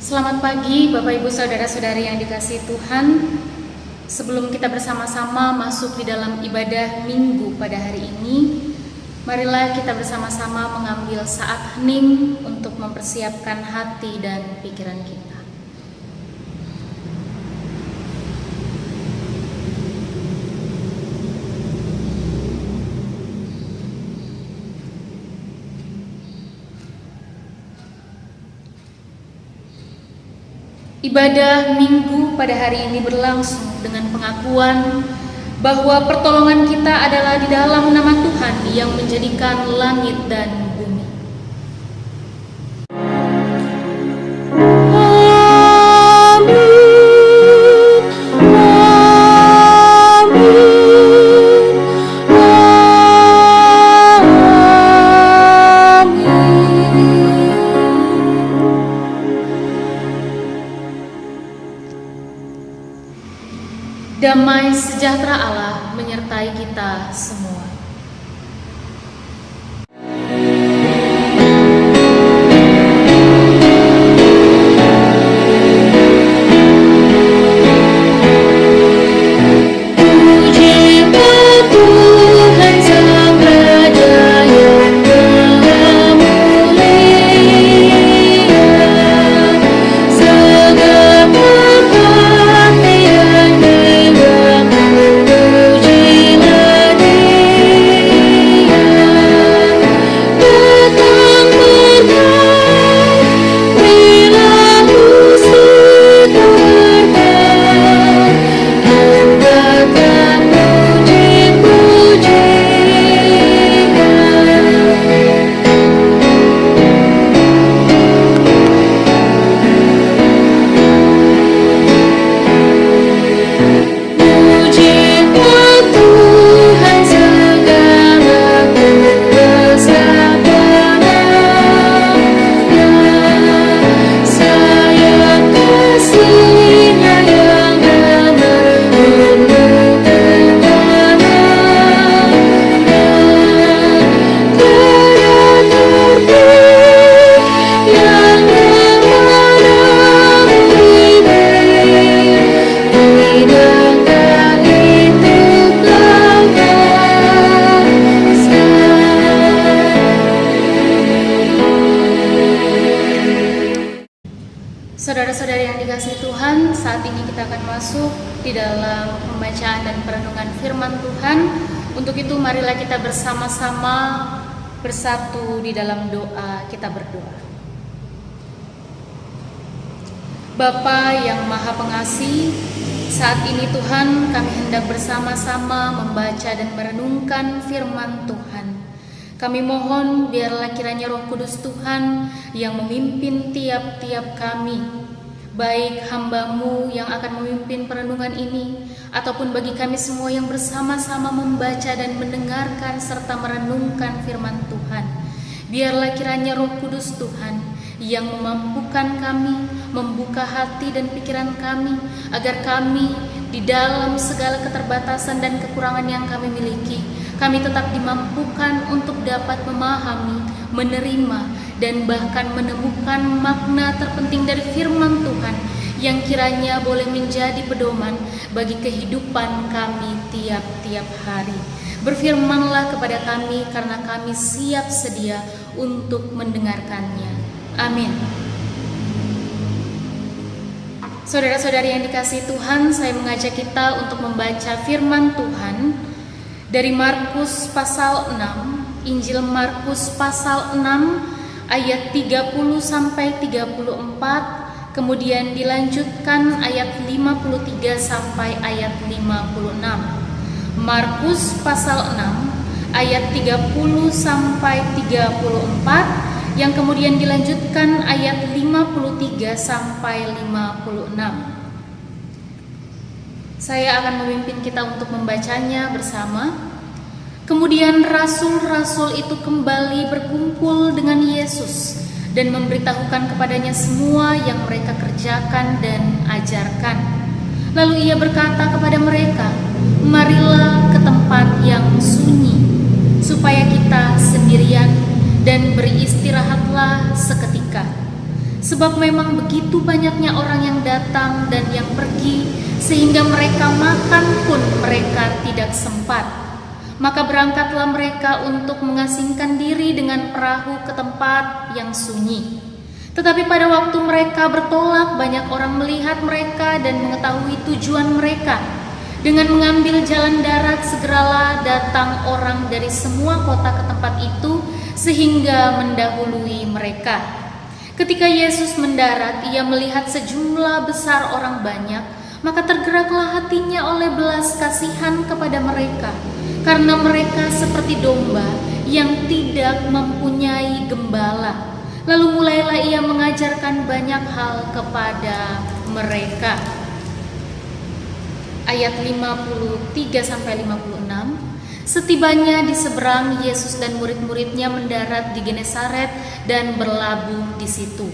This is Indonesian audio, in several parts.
Selamat pagi Bapak Ibu Saudara-saudari yang dikasihi Tuhan. Sebelum kita bersama-sama masuk di dalam ibadah minggu pada hari ini, marilah kita bersama-sama mengambil saat hening untuk mempersiapkan hati dan pikiran kita. Ibadah minggu pada hari ini berlangsung dengan pengakuan bahwa pertolongan kita adalah di dalam nama Tuhan yang menjadikan langit dan bumi. Damai sejahtera Allah menyertai kita semua. Saudara-saudari yang dikasihi Tuhan, saat ini kita akan masuk di dalam pembacaan dan perenungan firman Tuhan. Untuk itu marilah kita bersama-sama bersatu di dalam doa. Kita berdoa. Bapa yang Maha Pengasih, saat ini Tuhan kami hendak bersama-sama membaca dan merenungkan firman Tuhan. Kami mohon biarlah kiranya Roh Kudus Tuhan yang memimpin tiap-tiap kami, baik hamba-Mu yang akan memimpin perenungan ini, ataupun bagi kami semua yang bersama-sama membaca dan mendengarkan serta merenungkan firman Tuhan. Biarlah kiranya Roh Kudus Tuhan yang memampukan kami, membuka hati dan pikiran kami, agar kami di dalam segala keterbatasan dan kekurangan yang kami miliki, kami tetap dimampukan untuk dapat memahami, menerima, dan bahkan menemukan makna terpenting dari firman Tuhan yang kiranya boleh menjadi pedoman bagi kehidupan kami tiap-tiap hari. Berfirmanlah kepada kami karena kami siap sedia untuk mendengarkannya. Amin. Saudara-saudari yang dikasihi Tuhan, saya mengajak kita untuk membaca firman Tuhan dari Markus pasal 6, Injil Markus pasal 6 ayat 30 sampai 34, kemudian dilanjutkan ayat 53 sampai ayat 56. Markus pasal 6 ayat 30 sampai 34, yang kemudian dilanjutkan ayat 53 sampai 56. Saya akan memimpin kita untuk membacanya bersama. Kemudian rasul-rasul itu kembali berkumpul dengan Yesus dan memberitahukan kepadanya semua yang mereka kerjakan dan ajarkan. Lalu ia berkata kepada mereka, "Marilah ke tempat yang sunyi, supaya kita sendirian dan beristirahatlah seketika." Sebab memang begitu banyaknya orang yang datang dan yang pergi, sehingga mereka makan pun mereka tidak sempat. Maka berangkatlah mereka untuk mengasingkan diri dengan perahu ke tempat yang sunyi. Tetapi pada waktu mereka bertolak, banyak orang melihat mereka dan mengetahui tujuan mereka. Dengan mengambil jalan darat, segeralah datang orang dari semua kota ke tempat itu, sehingga mendahului mereka. Ketika Yesus mendarat, ia melihat sejumlah besar orang banyak, maka tergeraklah hatinya oleh belas kasihan kepada mereka, karena mereka seperti domba yang tidak mempunyai gembala. Lalu mulailah ia mengajarkan banyak hal kepada mereka. Ayat 53-56. Setibanya di seberang, Yesus dan murid-muridnya mendarat di Genesaret dan berlabuh di situ.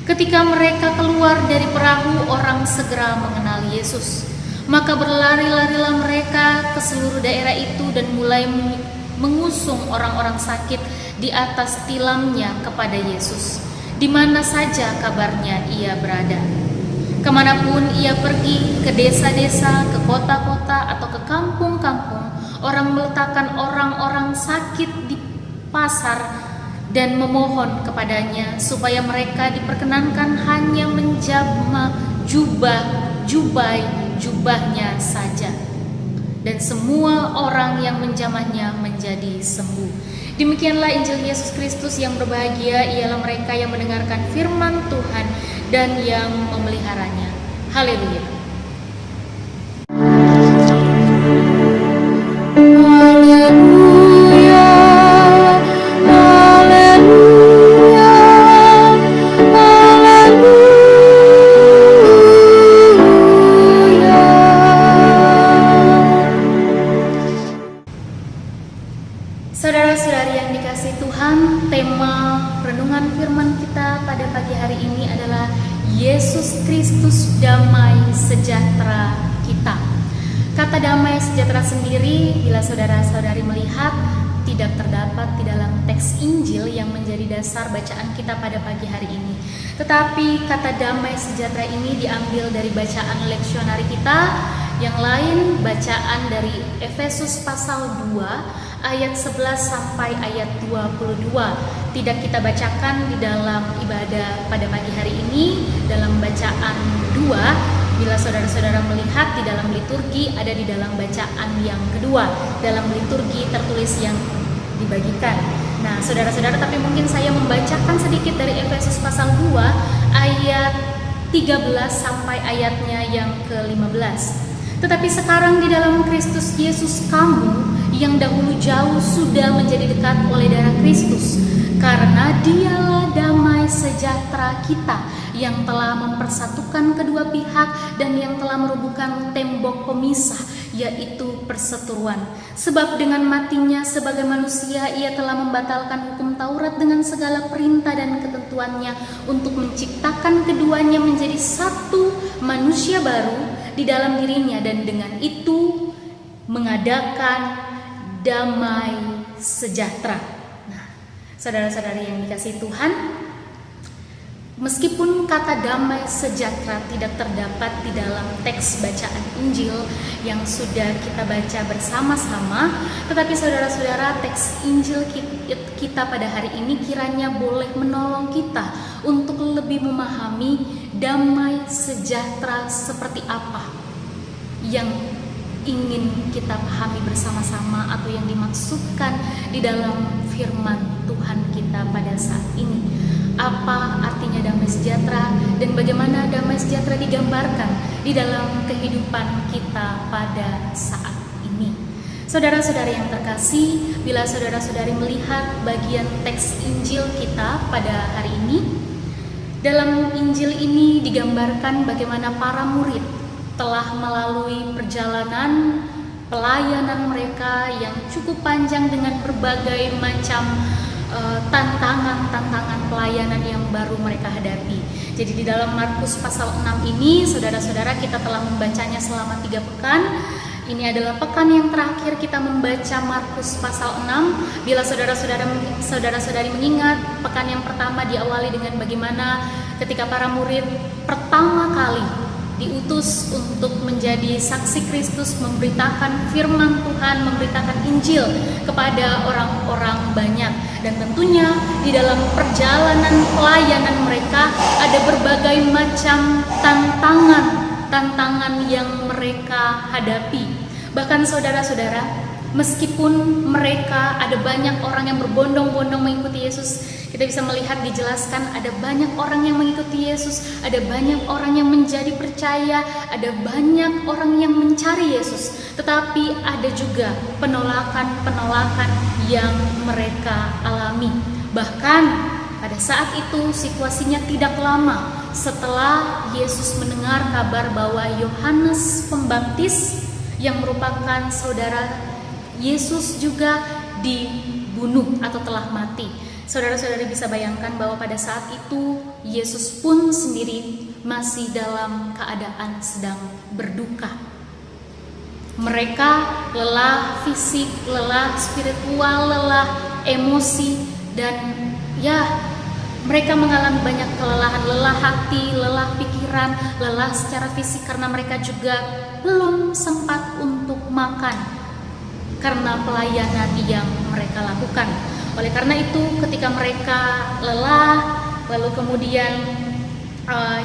Ketika mereka keluar dari perahu, orang segera mengenal Yesus. Maka berlari-larilah mereka ke seluruh daerah itu dan mulai mengusung orang-orang sakit di atas tilamnya kepada Yesus, di mana saja kabarnya ia berada. Kemanapun ia pergi, ke desa-desa, ke kota-kota, atau ke kampung-kampung, orang meletakkan orang-orang sakit di pasar dan memohon kepadanya supaya mereka diperkenankan hanya menjamah jubahnya saja. Dan semua orang yang menjamahnya menjadi sembuh. Demikianlah Injil Yesus Kristus. Yang berbahagia ialah mereka yang mendengarkan firman Tuhan dan yang memeliharanya. Haleluya. Haleluya. Haleluya. Haleluya. Saudara-saudari yang dikasihi Tuhan, tema renungan firman kita pada pagi hari ini adalah Yesus Kristus damai sejahtera kita. Kata damai sejahtera sendiri, bila saudara-saudari melihat, tidak terdapat di dalam teks Injil yang menjadi dasar bacaan kita pada pagi hari ini. Tetapi kata damai sejahtera ini diambil dari bacaan leksionari kita, yang lain bacaan dari Efesus pasal 2 ayat 11 sampai ayat 22. Tidak kita bacakan di dalam ibadah pada pagi hari ini dalam bacaan 2. Bila saudara-saudara melihat di dalam liturgi, ada di dalam bacaan yang kedua, dalam liturgi tertulis yang dibagikan. Nah, saudara-saudara, tapi mungkin saya membacakan sedikit dari Efesus pasal 2 ayat 13 sampai ayatnya yang ke-15. Tetapi sekarang di dalam Kristus Yesus, kamu yang dahulu jauh sudah menjadi dekat oleh darah Kristus, karena Dialah damai sejahtera kita, yang telah mempersatukan kedua pihak dan yang telah merobohkan tembok pemisah, yaitu perseteruan. Sebab dengan matinya sebagai manusia, ia telah membatalkan hukum Taurat dengan segala perintah dan ketentuannya, untuk menciptakan keduanya menjadi satu manusia baru di dalam dirinya, dan dengan itu mengadakan damai sejahtera. Nah, saudara-saudari yang dikasihi Tuhan, meskipun kata damai sejahtera tidak terdapat di dalam teks bacaan Injil yang sudah kita baca bersama-sama, tetapi saudara-saudara, teks Injil kita pada hari ini kiranya boleh menolong kita untuk lebih memahami damai sejahtera seperti apa yang ingin kita pahami bersama-sama, atau yang dimaksudkan di dalam firman Tuhan kita pada saat ini. Apa artinya damai sejahtera dan bagaimana damai sejahtera digambarkan di dalam kehidupan kita pada saat ini. Saudara-saudari yang terkasih, bila saudara-saudari melihat bagian teks Injil kita pada hari ini, dalam Injil ini digambarkan bagaimana para murid telah melalui perjalanan pelayanan mereka yang cukup panjang dengan berbagai macam tantangan pelayanan yang baru mereka hadapi. Jadi di dalam Markus pasal 6 ini, saudara-saudara, kita telah membacanya selama 3 pekan. Ini adalah pekan yang terakhir kita membaca Markus pasal 6. Bila saudara-saudari mengingat, pekan yang pertama diawali dengan bagaimana ketika para murid pertama kali diutus untuk menjadi saksi Kristus, memberitakan firman Tuhan, memberitakan Injil kepada orang-orang banyak. Dan tentunya di dalam perjalanan pelayanan mereka ada berbagai macam tantangan yang mereka hadapi. Bahkan saudara-saudara, meskipun mereka ada banyak orang yang berbondong-bondong mengikuti Yesus, kita bisa melihat dijelaskan ada banyak orang yang mengikuti Yesus, ada banyak orang yang menjadi percaya, ada banyak orang yang mencari Yesus. Tetapi ada juga penolakan-penolakan yang mereka alami. Bahkan pada saat itu situasinya tidak lama setelah Yesus mendengar kabar bahwa Yohanes Pembaptis yang merupakan saudara Yesus juga dibunuh atau telah mati. Saudara-saudari bisa bayangkan bahwa pada saat itu Yesus pun sendiri masih dalam keadaan sedang berduka. Mereka lelah fisik, lelah spiritual, lelah emosi, dan mereka mengalami banyak kelelahan, lelah hati, lelah pikiran, lelah secara fisik karena mereka juga belum sempat untuk makan karena pelayanan yang mereka lakukan. Oleh karena itu, ketika mereka lelah, lalu kemudian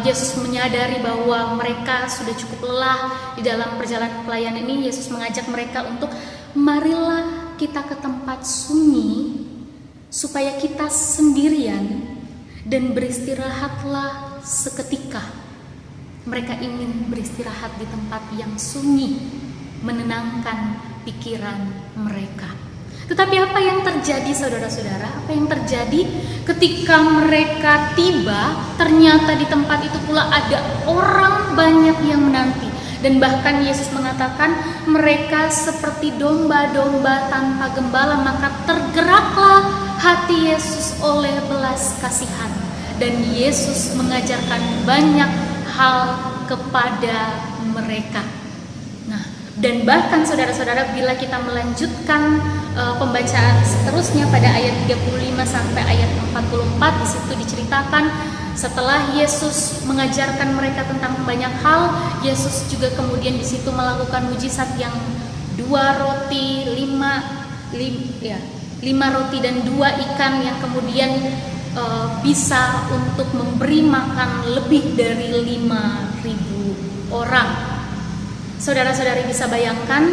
Yesus menyadari bahwa mereka sudah cukup lelah di dalam perjalanan pelayanan ini, Yesus mengajak mereka untuk marilah kita ke tempat sunyi supaya kita sendirian dan beristirahatlah seketika. Mereka ingin beristirahat di tempat yang sunyi, menenangkan pikiran mereka. Tetapi apa yang terjadi saudara-saudara? Apa yang terjadi ketika mereka tiba? Ternyata di tempat itu pula ada orang banyak yang menanti. Dan bahkan Yesus mengatakan mereka seperti domba-domba tanpa gembala. Maka tergeraklah hati Yesus oleh belas kasihan. Dan Yesus mengajarkan banyak hal kepada mereka. Dan bahkan saudara-saudara, bila kita melanjutkan pembacaan seterusnya pada ayat 35 sampai ayat 44, di situ diceritakan setelah Yesus mengajarkan mereka tentang banyak hal, Yesus juga kemudian di situ melakukan mujizat yang 5 roti dan 2 ikan yang kemudian bisa untuk memberi makan lebih dari 5.000 orang. Saudara-saudari bisa bayangkan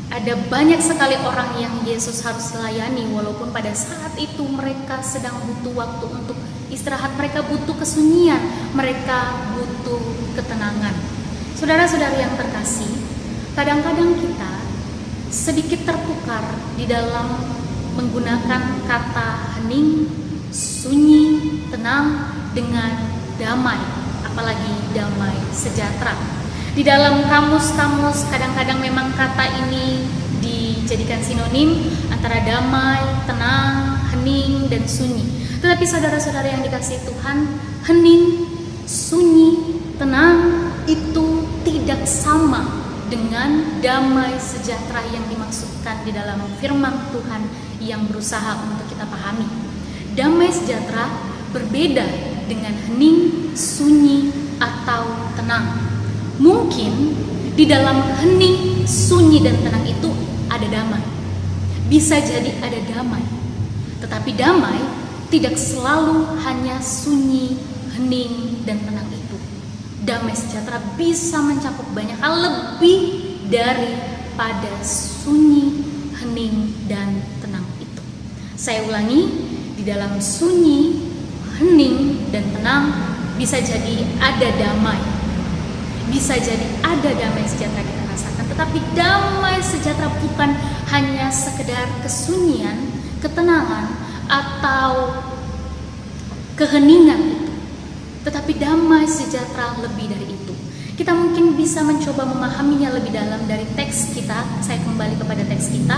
ada banyak sekali orang yang Yesus harus layani, walaupun pada saat itu mereka sedang butuh waktu untuk istirahat, mereka butuh kesunyian, mereka butuh ketenangan. Saudara-saudari yang terkasih, kadang-kadang kita sedikit tertukar di dalam menggunakan kata hening, sunyi, tenang dengan damai, apalagi damai sejahtera. Di dalam kamus-kamus kadang-kadang memang kata ini dijadikan sinonim antara damai, tenang, hening, dan sunyi. Tetapi saudara-saudara yang dikasihi Tuhan, hening, sunyi, tenang itu tidak sama dengan damai sejahtera yang dimaksudkan di dalam firman Tuhan yang berusaha untuk kita pahami. Damai sejahtera berbeda dengan hening, sunyi, atau tenang. Mungkin di dalam hening, sunyi, dan tenang itu ada damai. Bisa jadi ada damai. Tetapi damai tidak selalu hanya sunyi, hening, dan tenang itu. Damai sejahtera bisa mencakup banyak hal lebih daripada sunyi, hening, dan tenang itu. Saya ulangi, di dalam sunyi, hening, dan tenang bisa jadi ada damai. Bisa jadi ada damai sejahtera kita rasakan. Tetapi damai sejahtera bukan hanya sekedar kesunyian, ketenangan, atau keheningan itu. Tetapi damai sejahtera lebih dari itu. Kita mungkin bisa mencoba memahaminya lebih dalam dari teks kita. Saya kembali kepada teks kita.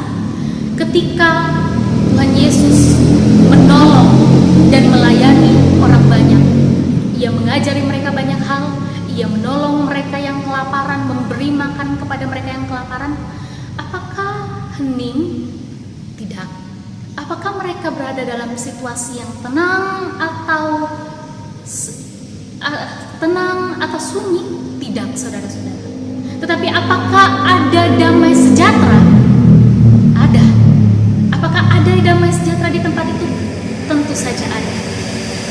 Ketika Tuhan Yesus menolong dan melayani orang banyak, Ia mengajari mereka banyak hal, Ia menolong mereka yang kelaparan, memberi makan kepada mereka yang kelaparan. Apakah hening? Tidak. Apakah mereka berada dalam situasi yang tenang atau tenang atau sunyi? Tidak, saudara-saudara. Tetapi apakah ada damai sejahtera? Ada. Apakah ada damai sejahtera di tempat itu? Tentu saja ada.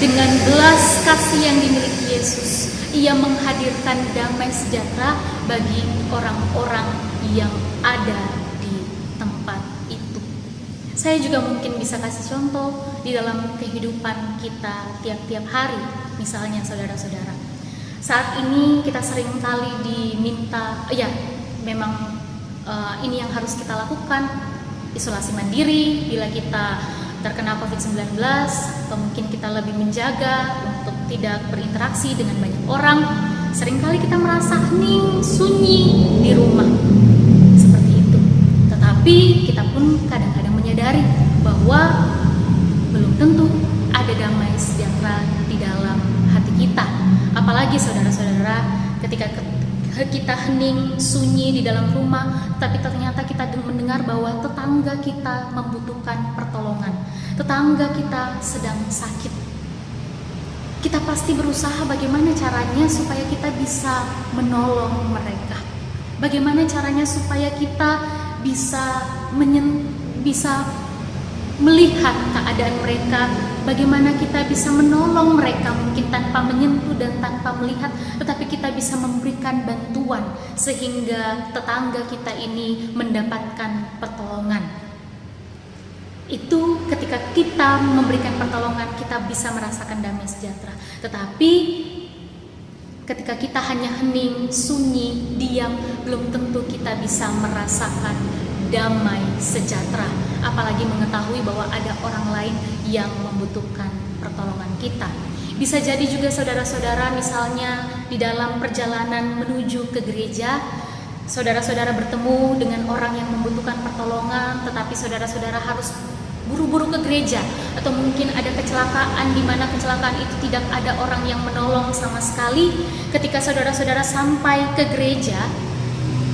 Dengan belas kasih yang dimiliki Yesus, Ia menghadirkan damai sejahtera bagi orang-orang yang ada di tempat itu. Saya juga mungkin bisa kasih contoh di dalam kehidupan kita tiap-tiap hari. Misalnya saudara-saudara, saat ini kita sering kali diminta, memang ini yang harus kita lakukan, isolasi mandiri bila kita terkena COVID-19, atau mungkin kita lebih menjaga untuk tidak berinteraksi dengan banyak orang. Seringkali kita merasa hening, sunyi di rumah, seperti itu. Tetapi kita pun kadang-kadang menyadari bahwa belum tentu ada damai sejahtera di dalam hati kita. Apalagi saudara-saudara, ketika kita hening, sunyi di dalam rumah, tapi ternyata kita mendengar bahwa tetangga kita membutuhkan pertolongan, tetangga kita sedang sakit. Kita pasti berusaha bagaimana caranya supaya kita bisa menolong mereka. Bagaimana caranya supaya kita bisa melihat keadaan mereka, bagaimana kita bisa menolong mereka, mungkin tanpa menyentuh dan tanpa melihat, tetapi kita bisa memberikan bantuan sehingga tetangga kita ini mendapatkan pertolongan. Itu ketika kita memberikan pertolongan, kita bisa merasakan damai sejahtera. Tetapi ketika kita hanya hening, sunyi, diam, belum tentu kita bisa merasakan damai sejahtera, apalagi mengetahui bahwa ada orang lain yang membutuhkan pertolongan kita. Bisa jadi juga saudara-saudara, misalnya di dalam perjalanan menuju ke gereja, saudara-saudara bertemu dengan orang yang membutuhkan pertolongan, tetapi saudara-saudara harus buru-buru ke gereja, atau mungkin ada kecelakaan di mana kecelakaan itu tidak ada orang yang menolong sama sekali. Ketika saudara-saudara sampai ke gereja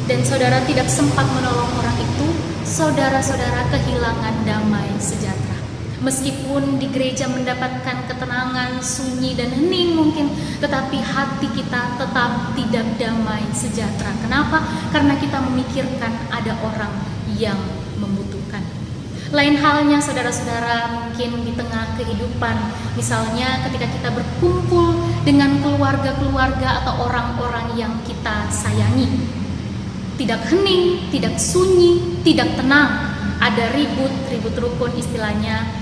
dan saudara tidak sempat menolong orang itu, saudara-saudara kehilangan damai sejahtera. Meskipun di gereja mendapatkan ketenangan, sunyi dan hening mungkin, tetapi hati kita tetap tidak damai sejahtera. Kenapa? Karena kita memikirkan ada orang yang membutuhkan. Lain halnya saudara-saudara, mungkin di tengah kehidupan, misalnya ketika kita berkumpul dengan keluarga-keluarga atau orang-orang yang kita sayangi. Tidak hening, tidak sunyi, tidak tenang. Ada ribut rukun istilahnya.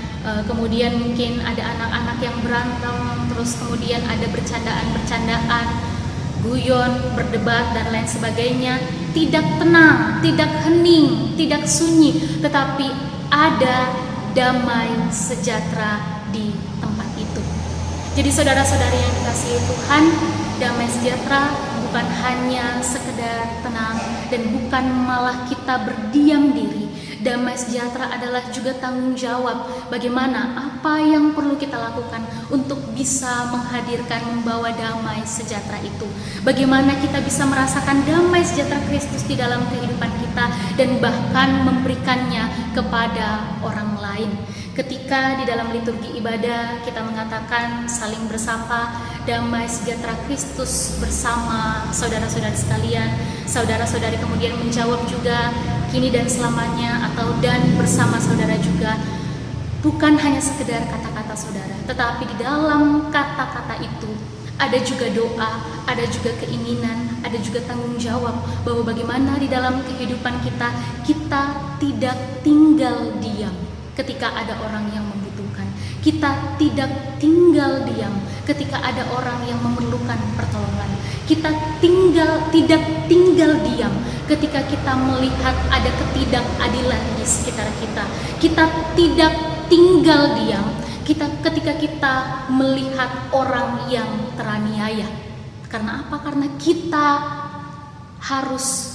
Kemudian mungkin ada anak-anak yang berantem, terus kemudian ada bercandaan-bercandaan, guyon, berdebat dan lain sebagainya. Tidak tenang, tidak hening, tidak sunyi, tetapi ada damai sejahtera di tempat itu. Jadi saudara-saudari yang dikasihi Tuhan, damai sejahtera bukan hanya sekedar tenang dan bukan malah kita berdiam diri. Damai sejahtera adalah juga tanggung jawab bagaimana apa yang perlu kita lakukan untuk bisa menghadirkan, membawa damai sejahtera itu. Bagaimana kita bisa merasakan damai sejahtera Kristus di dalam kehidupan kita dan bahkan memberikannya kepada orang lain. Ketika di dalam liturgi ibadah kita mengatakan saling bersapa, damai sejahtera Kristus bersama saudara-saudari sekalian, saudara-saudari kemudian menjawab juga kini dan selamanya atau dan bersama saudara juga. Bukan hanya sekedar kata-kata saudara, tetapi di dalam kata-kata itu ada juga doa, ada juga keinginan, ada juga tanggung jawab bahwa bagaimana di dalam kehidupan kita tidak tinggal diam ketika ada orang yang membutuhkan. Kita tidak tinggal diam ketika ada orang yang memerlukan pertolongan. Kita tidak tinggal diam ketika kita melihat ada ketidakadilan di sekitar kita. Kita tidak tinggal diam ketika kita melihat orang yang teraniaya. Karena apa? Karena kita harus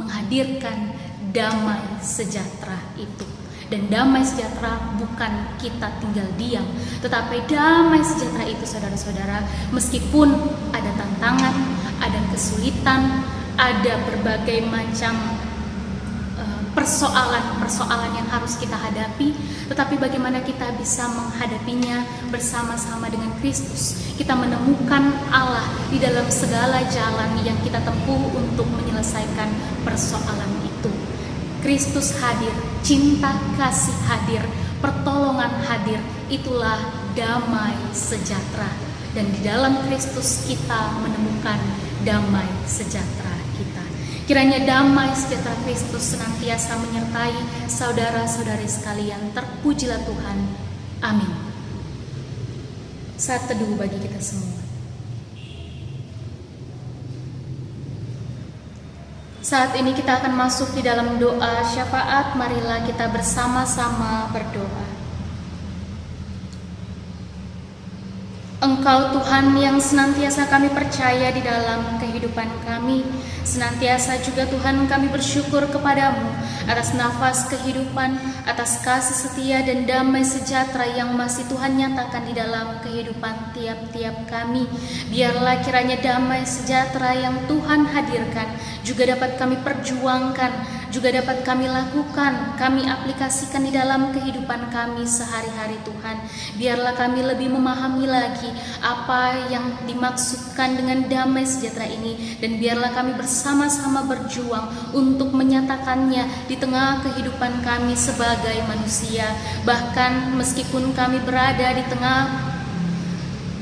menghadirkan damai sejahtera itu. Dan damai sejahtera bukan kita tinggal diam, tetapi damai sejahtera itu saudara-saudara, meskipun ada tantangan, ada kesulitan, ada berbagai macam persoalan-persoalan yang harus kita hadapi, tetapi bagaimana kita bisa menghadapinya bersama-sama dengan Kristus. Kita menemukan Allah di dalam segala jalan yang kita tempuh untuk menyelesaikan persoalan itu. Kristus hadir, cinta kasih hadir, pertolongan hadir, itulah damai sejahtera. Dan di dalam Kristus kita menemukan damai sejahtera kita. Kiranya damai sejahtera Kristus senantiasa menyertai saudara-saudari sekalian. Terpujilah Tuhan. Amin. Saat teduh bagi kita semua. Saat ini kita akan masuk di dalam doa syafaat. Marilah kita bersama-sama berdoa. Engkau Tuhan yang senantiasa kami percaya di dalam kehidupan kami. Senantiasa juga Tuhan kami bersyukur kepadamu atas nafas kehidupan, atas kasih setia dan damai sejahtera yang masih Tuhan nyatakan di dalam kehidupan tiap-tiap kami. Biarlah kiranya damai sejahtera yang Tuhan hadirkan juga dapat kami perjuangkan, juga dapat kami lakukan, kami aplikasikan di dalam kehidupan kami sehari-hari Tuhan. Biarlah kami lebih memahami lagi apa yang dimaksudkan dengan damai sejahtera ini, dan biarlah kami bersama-sama berjuang untuk menyatakannya di tengah kehidupan kami sebagai manusia. Bahkan meskipun kami berada di tengah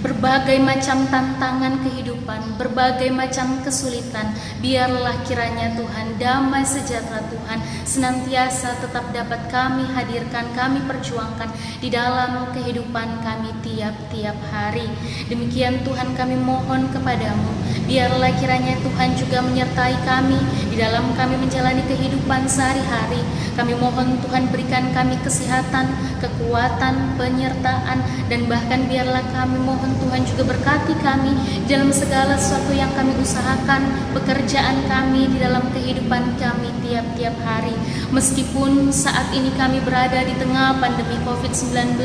berbagai macam tantangan kehidupan, berbagai macam kesulitan, biarlah kiranya Tuhan damai sejahtera Tuhan senantiasa tetap dapat kami hadirkan, kami perjuangkan di dalam kehidupan kami tiap-tiap hari. Demikian Tuhan kami mohon kepadamu, biarlah kiranya Tuhan juga menyertai kami di dalam kami menjalani kehidupan sehari-hari. Kami mohon Tuhan berikan kami kesehatan, kekuatan, penyertaan, dan bahkan biarlah kami mohon Tuhan juga berkati kami dalam segala sesuatu yang kami usahakan, pekerjaan kami di dalam kehidupan kami tiap-tiap hari. Meskipun saat ini kami berada di tengah pandemi COVID-19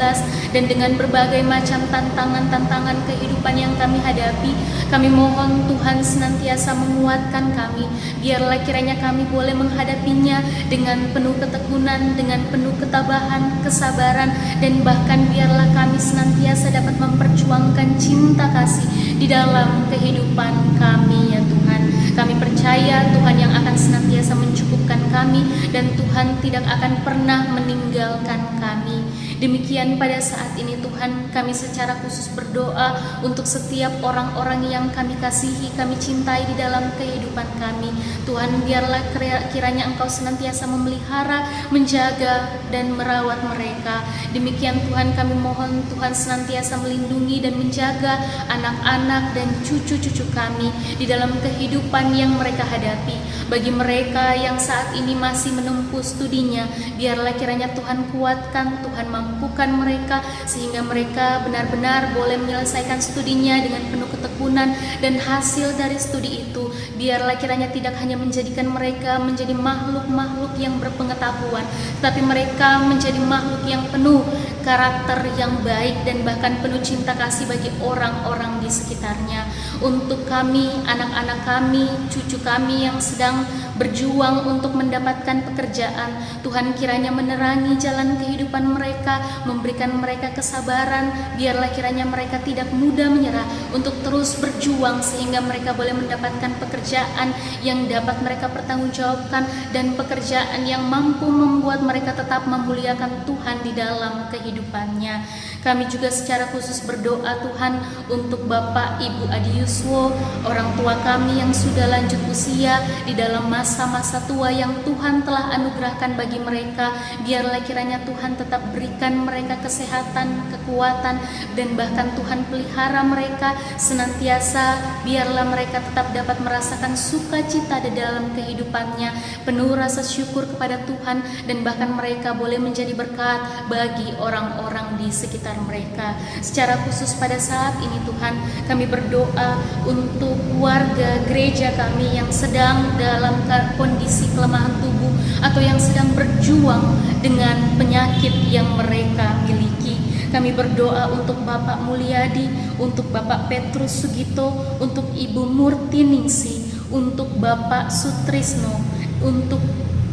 dan dengan berbagai macam tantangan-tantangan kehidupan yang kami hadapi, kami mohon Tuhan senantiasa menguatkan kami. Biarlah kiranya kami boleh menghadapinya dengan penuh ketekunan, dengan penuh ketabahan, kesabaran, dan bahkan biarlah kami senantiasa dapat memperjuangkan cinta kasih di dalam kehidupan kami ya Tuhan. Kami percaya Tuhan yang akan senantiasa mencukupkan kami, dan Tuhan tidak akan pernah meninggalkan kami. Demikian pada saat ini Tuhan, kami secara khusus berdoa untuk setiap orang-orang yang kami kasihi, kami cintai di dalam kehidupan kami. Tuhan, biarlah kiranya Engkau senantiasa memelihara, menjaga, dan merawat mereka. Demikian Tuhan, kami mohon Tuhan senantiasa melindungi dan menjaga anak-anak dan cucu-cucu kami di dalam kehidupan yang mereka hadapi. Bagi mereka yang saat ini masih menempuh studinya, biarlah kiranya Tuhan kuatkan, Tuhan mampukan mereka sehingga mereka benar-benar boleh menyelesaikan studinya dengan penuh ketekunan, dan hasil dari studi itu biarlah kiranya tidak hanya menjadikan mereka menjadi makhluk-makhluk yang berpengetahuan, tapi mereka menjadi makhluk yang penuh karakter yang baik dan bahkan penuh cinta kasih bagi orang-orang di sekitarnya. Untuk kami, anak-anak kami, cucu kami yang sedang berjuang untuk mendapatkan pekerjaan, Tuhan kiranya menerangi jalan kehidupan mereka, memberikan mereka kesabaran. Biarlah kiranya mereka tidak mudah menyerah untuk terus berjuang sehingga mereka boleh mendapatkan pekerjaan yang dapat mereka pertanggungjawabkan, dan pekerjaan yang mampu membuat mereka tetap memuliakan Tuhan di dalam kehidupannya. Kami juga secara khusus berdoa Tuhan untuk Bapak Ibu Adi Yuswo, orang tua kami yang sudah lanjut usia di dalam masa-masa tua yang Tuhan telah anugerahkan bagi mereka. Biarlah kiranya Tuhan tetap berikan mereka kesehatan, kekuatan, dan bahkan Tuhan pelihara mereka senantiasa. Biarlah mereka tetap dapat merasakan sukacita di dalam kehidupannya, penuh rasa syukur kepada Tuhan, dan bahkan mereka boleh menjadi berkat bagi orang-orang di sekitar mereka. Secara khusus pada saat ini Tuhan, kami berdoa untuk warga gereja kami yang sedang dalam kondisi kelemahan tubuh atau yang sedang berjuang dengan penyakit yang mereka miliki. Kami berdoa untuk Bapak Mulyadi, untuk Bapak Petrus Sugito, untuk Ibu Murti Ningsi, untuk Bapak Sutrisno, untuk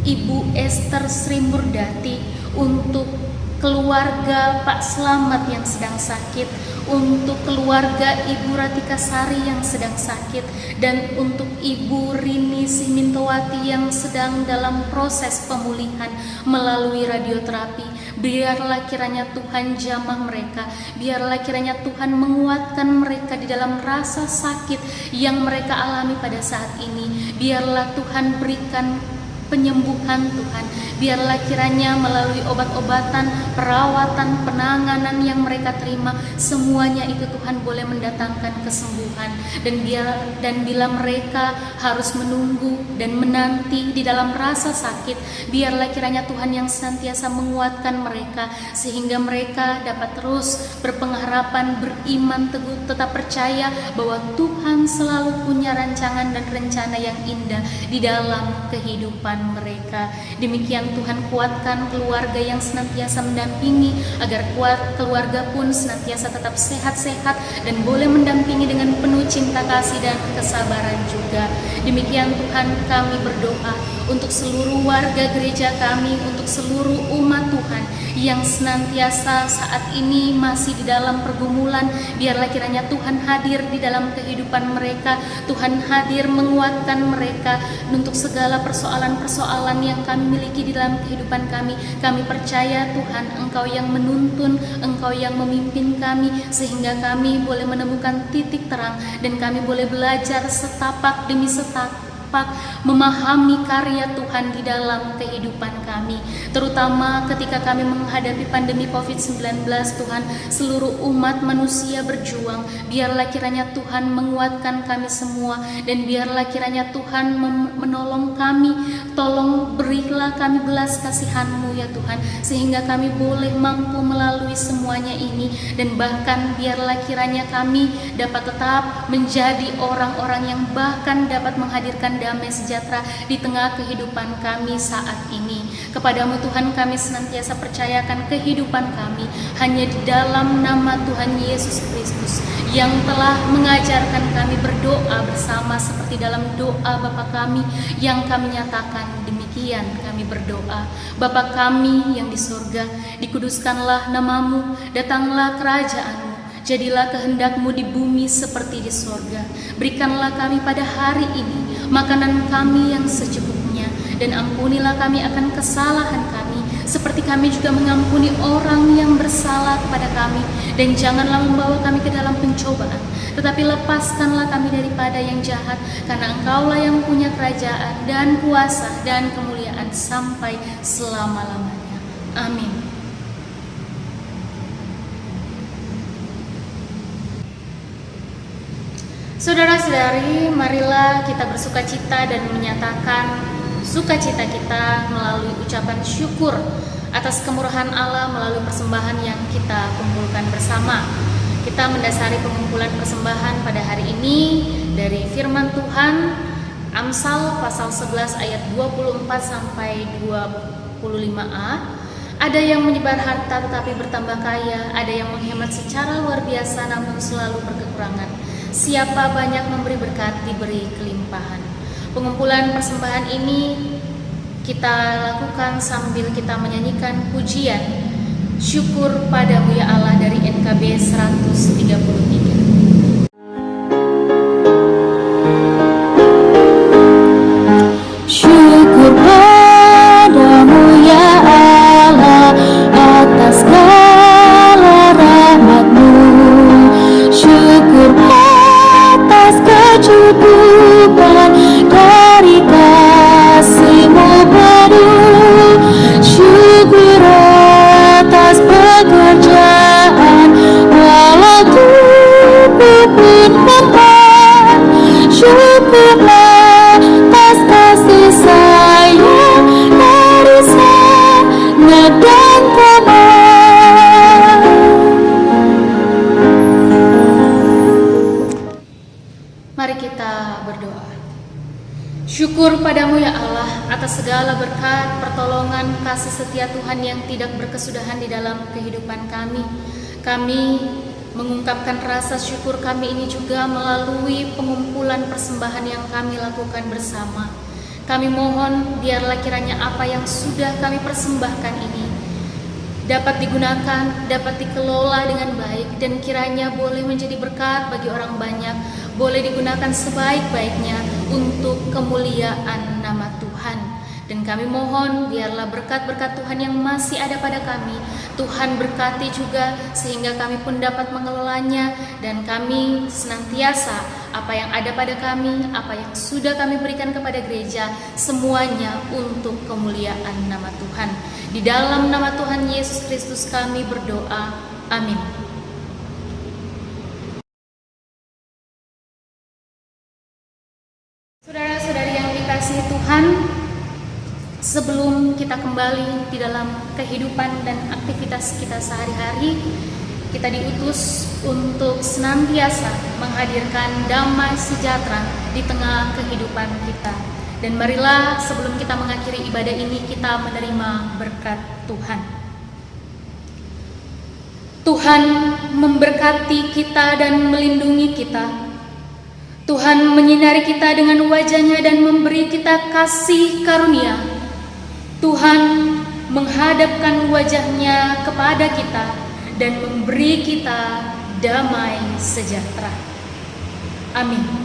Ibu Esther Sri Murdati, untuk keluarga Pak Slamet yang sedang sakit, untuk keluarga Ibu Ratika Sari yang sedang sakit, dan untuk Ibu Rini Simintowati yang sedang dalam proses pemulihan melalui radioterapi. Biarlah kiranya Tuhan jamah mereka, biarlah kiranya Tuhan menguatkan mereka di dalam rasa sakit yang mereka alami pada saat ini. Biarlah Tuhan berikan penyembuhan Tuhan, biarlah kiranya melalui obat-obatan, perawatan, penanganan yang mereka terima, semuanya itu Tuhan boleh mendatangkan kesembuhan. Dan bila mereka harus menunggu dan menanti di dalam rasa sakit, biarlah kiranya Tuhan yang senantiasa menguatkan mereka, sehingga mereka dapat terus berpengharapan, beriman teguh, tetap percaya bahwa Tuhan selalu punya rancangan dan rencana yang indah di dalam kehidupan mereka. Demikian Tuhan kuatkan keluarga yang senantiasa mendampingi, agar keluarga pun senantiasa tetap sehat-sehat dan boleh mendampingi dengan penuh cinta kasih dan kesabaran juga. Demikian Tuhan kami berdoa untuk seluruh warga gereja kami, untuk seluruh umat Tuhan yang senantiasa saat ini masih di dalam pergumulan. Biarlah kiranya Tuhan hadir di dalam kehidupan mereka, Tuhan hadir menguatkan mereka untuk segala persoalan-persoalan yang kami miliki di dalam kehidupan kami. Kami percaya Tuhan, Engkau yang menuntun, Engkau yang memimpin kami, sehingga kami boleh menemukan titik terang dan kami boleh belajar setapak demi setapak memahami karya Tuhan di dalam kehidupan kami, terutama ketika kami menghadapi pandemi COVID-19. Tuhan, seluruh umat manusia berjuang, biarlah kiranya Tuhan menguatkan kami semua, dan biarlah kiranya Tuhan menolong kami. Tolong berilah kami belas kasihan-Mu ya Tuhan, sehingga kami boleh mampu melalui semuanya ini, dan bahkan biarlah kiranya kami dapat tetap menjadi orang-orang yang bahkan dapat menghadirkan damai sejahtera di tengah kehidupan kami saat ini. Kepadamu Tuhan kami senantiasa percayakan kehidupan kami hanya di dalam nama Tuhan Yesus Kristus yang telah mengajarkan kami berdoa bersama seperti dalam doa Bapa kami yang kami nyatakan. Demikian kami berdoa. Bapa kami yang di surga, dikuduskanlah namamu, datanglah kerajaan-Mu. Jadilah kehendak-Mu di bumi seperti di surga. Berikanlah kami pada hari ini makanan kami yang secukupnya, dan ampunilah kami akan kesalahan kami, seperti kami juga mengampuni orang yang bersalah kepada kami. Dan janganlah membawa kami ke dalam pencobaan, tetapi lepaskanlah kami daripada yang jahat, karena Engkaulah yang punya kerajaan dan kuasa dan kemuliaan sampai selama-lamanya. Amin. Saudara-saudari, marilah kita bersukacita dan menyatakan sukacita kita melalui ucapan syukur atas kemurahan Allah melalui persembahan yang kita kumpulkan bersama. Kita mendasari pengumpulan persembahan pada hari ini dari firman Tuhan, Amsal pasal 11 ayat 24 sampai 25a. Ada yang menyebar harta tetapi bertambah kaya, ada yang menghemat secara luar biasa namun selalu berkekurangan. Siapa banyak memberi berkat, diberi kelimpahan. Pengumpulan persembahan ini kita lakukan sambil kita menyanyikan pujian syukur padamu ya Allah dari NKB 133. Syukur padamu ya Allah atas segala rahmat-Mu. Syukur atas kecukupan dari kasih-Mu penuh. Syukur atas pekerjaan walau tubuh pun mempan. Syukurlah atas kasih sayang dari sana dan teman. Mari kita berdoa. Syukur padamu ya Allah atas segala berkat, pertolongan, kasih setia Tuhan yang tidak berkesudahan di dalam kehidupan kami. Kami mengungkapkan rasa syukur kami ini juga melalui pengumpulan persembahan yang kami lakukan bersama. Kami mohon biarlah kiranya apa yang sudah kami persembahkan ini dapat digunakan, dapat dikelola dengan baik, dan kiranya boleh menjadi berkat bagi orang banyak, boleh digunakan sebaik-baiknya untuk kemuliaan nama Tuhan. Dan kami mohon biarlah berkat-berkat Tuhan yang masih ada pada kami, Tuhan berkati juga sehingga kami pun dapat mengelolanya, dan kami senantiasa apa yang ada pada kami, apa yang sudah kami berikan kepada gereja, semuanya untuk kemuliaan nama Tuhan. Di dalam nama Tuhan Yesus Kristus kami berdoa. Amin. Saudara-saudari yang dikasihi Tuhan, sebelum kita kembali di dalam kehidupan dan aktivitas kita sehari-hari, kita diutus untuk senantiasa menghadirkan damai sejahtera di tengah kehidupan kita. Dan marilah sebelum kita mengakhiri ibadah ini, kita menerima berkat Tuhan. Tuhan memberkati kita dan melindungi kita. Tuhan menyinari kita dengan wajah-Nya dan memberi kita kasih karunia. Tuhan menghadapkan wajah-Nya kepada kita dan memberi kita damai sejahtera. Amin.